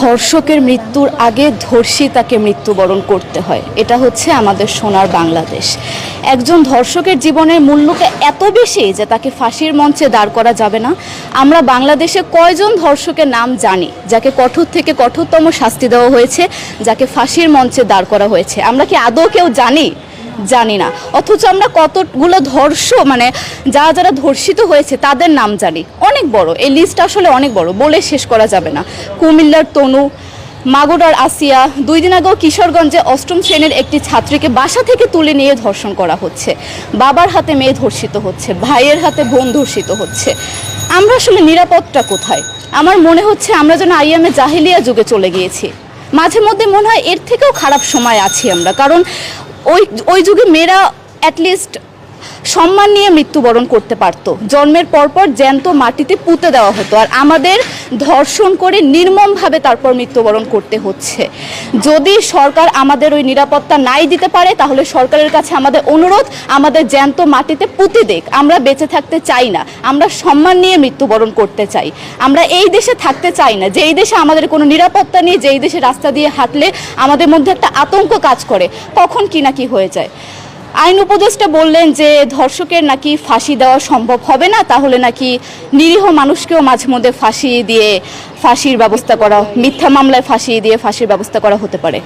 ধর্ষকের মৃত্যুর আগে ধর্ষিতাকে মৃত্যুবরণ করতে হয়। এটা হচ্ছে আমাদের সোনার বাংলাদেশ। একজন ধর্ষকের জীবনের মূল্যটা এত বেশি যে তাকে ফাঁসির মঞ্চে দাঁড় করা যাবে না। আমরা বাংলাদেশে কয়জন ধর্ষকের নাম জানি যাকে কঠোর থেকে কঠোরতম শাস্তি দেওয়া হয়েছে, যাকে ফাঁসির মঞ্চে দাঁড় করা হয়েছে? আমরা কি আদৌ কেউ জানি না। অথচ আমরা কতগুলো যারা ধর্ষিত হয়েছে তাদের নাম জানি, অনেক বড়। এই লিস্ট আসলে অনেক বড়, বলে শেষ করা যাবে না। কুমিল্লার তনু, মাগুরার আসিয়া, 2 দিন আগেও কিশোরগঞ্জে 8ম শ্রেণীর একটি ছাত্রীকে বাসা থেকে তুলে নিয়ে ধর্ষণ করা হচ্ছে। বাবার হাতে মেয়ে ধর্ষিত হচ্ছে, ভাইয়ের হাতে বোন ধর্ষিত হচ্ছে। আমরা আসলে নিরাপদটা কোথায়? আমার মনে হচ্ছে আমরা যেন আইয়ামে জাহিলিয়া যুগে চলে গিয়েছি। মাঝে মধ্যে মনে হয় এর থেকেও খারাপ সময় আছি আমরা, কারণ ওই যুগে মেয়েরা অ্যাটলিস্ট সম্মান নিয়ে মৃত্যুবরণ করতে পারতো। জন্মের পরপর জ্যান্ত মাটিতে পুঁতে দেওয়া হতো, আর আমাদের ধর্ষণ করে নির্মমভাবে তারপর মৃত্যুবরণ করতে হচ্ছে। যদি সরকার আমাদের ওই নিরাপত্তা নাই দিতে পারে, তাহলে সরকারের কাছে আমাদের অনুরোধ, আমাদের জ্যান্ত মাটিতে পুঁতে দেখ। আমরা বেঁচে থাকতে চাই না, আমরা সম্মান নিয়ে মৃত্যুবরণ করতে চাই। আমরা এই দেশে থাকতে চাই না যে এই দেশে আমাদের কোনো নিরাপত্তা নেই, যে এই দেশে রাস্তা দিয়ে হাঁটলে আমাদের মধ্যে একটা আতঙ্ক কাজ করে, কখন কি না কি হয়ে যায়। আইন উপদেষ্টা বললেন যে ধর্ষকের নাকি ফাঁসি দেওয়া সম্ভব হবে না, তাহলে নাকি নিরীহ মানুষকেও মাঝে মধ্যে ফাঁসির ব্যবস্থা করা, মিথ্যা মামলায় ফাঁসিয়ে দিয়ে ফাঁসির ব্যবস্থা করা হতে পারে।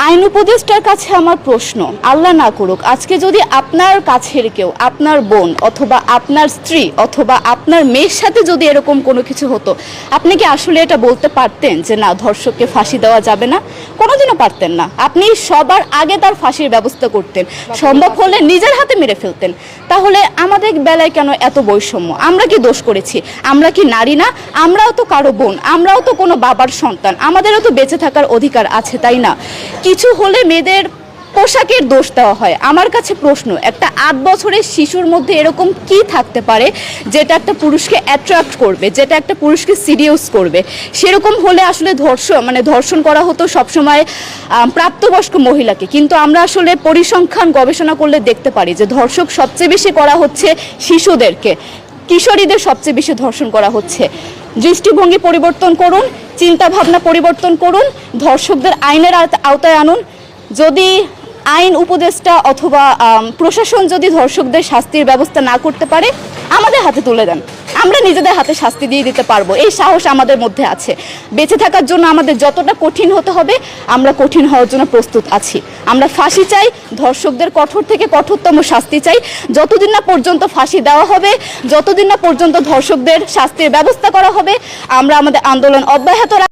আইন উপদেষ্টার কাছে আমার প্রশ্ন, আল্লাহ না করুক আজকে যদি আপনার কাছের কেউ, আপনার বোন অথবা আপনার স্ত্রী অথবা আপনার মেয়ের সাথে যদি এরকম কোনো কিছু হতো, আপনি কি আসলে এটা বলতে পারতেন যে না, ধর্ষককে ফাঁসি দেওয়া যাবে না? কোনোদিনও পারতেন না। আপনি সবার আগে তার ফাঁসির ব্যবস্থা করতেন, সম্ভব হলে নিজের হাতে মেরে ফেলতেন। তাহলে আমাদের বেলায় কেন এত বৈষম্য? আমরা কি দোষ করেছি? আমরা কি নারী না? আমরাও তো কারো বোন, আমরাও তো কোনো বাবার সন্তান, আমাদেরও তো বেঁচে থাকার অধিকার আছে, তাই না? কিছু হলে মেয়েদের পোশাকের দোষ দেওয়া হয়। আমার কাছে প্রশ্ন, একটা 8 বছরের শিশুর মধ্যে এরকম কি থাকতে পারে যেটা একটা পুরুষকে অ্যাট্রাক্ট করবে, যেটা একটা পুরুষকে সিরিয়াস করবে? সেরকম হলে আসলে ধর্ষণ করা হতো সবসময় প্রাপ্তবয়স্ক মহিলাকে। কিন্তু আমরা আসলে পরিসংখ্যান গবেষণা করলে দেখতে পারি যে ধর্ষক সবচেয়ে বেশি করা হচ্ছে শিশুদেরকে, কিশোরীদের সবচেয়ে বেশি ধর্ষণ করা হচ্ছে। দৃষ্টিভঙ্গি পরিবর্তন করুন, চিন্তা ভাবনা পরিবর্তন করুন, ধর্ষকদের আইনের আওতায় আনুন। যদি আইন উপদেষ্টা অথবা প্রশাসন যদি ধর্ষকদের শাস্তির ব্যবস্থা না করতে পারে, আমাদের হাতে তুলে দেন, আমরা নিজেদের হাতে শাস্তি দিয়ে দিতে পারবো। এই সাহস আমাদের মধ্যে আছে। বেঁচে থাকার জন্য আমাদের যতটা কঠিন হতে হবে, আমরা কঠিন হওয়ার জন্য প্রস্তুত আছি। আমরা ফাঁসি চাই, ধর্ষকদের কঠোর থেকে কঠোরতম শাস্তি চাই। যতদিন না পর্যন্ত ফাঁসি দেওয়া হবে, যতদিন না পর্যন্ত ধর্ষকদের শাস্তির ব্যবস্থা করা হবে, আমরা আমাদের আন্দোলন অব্যাহত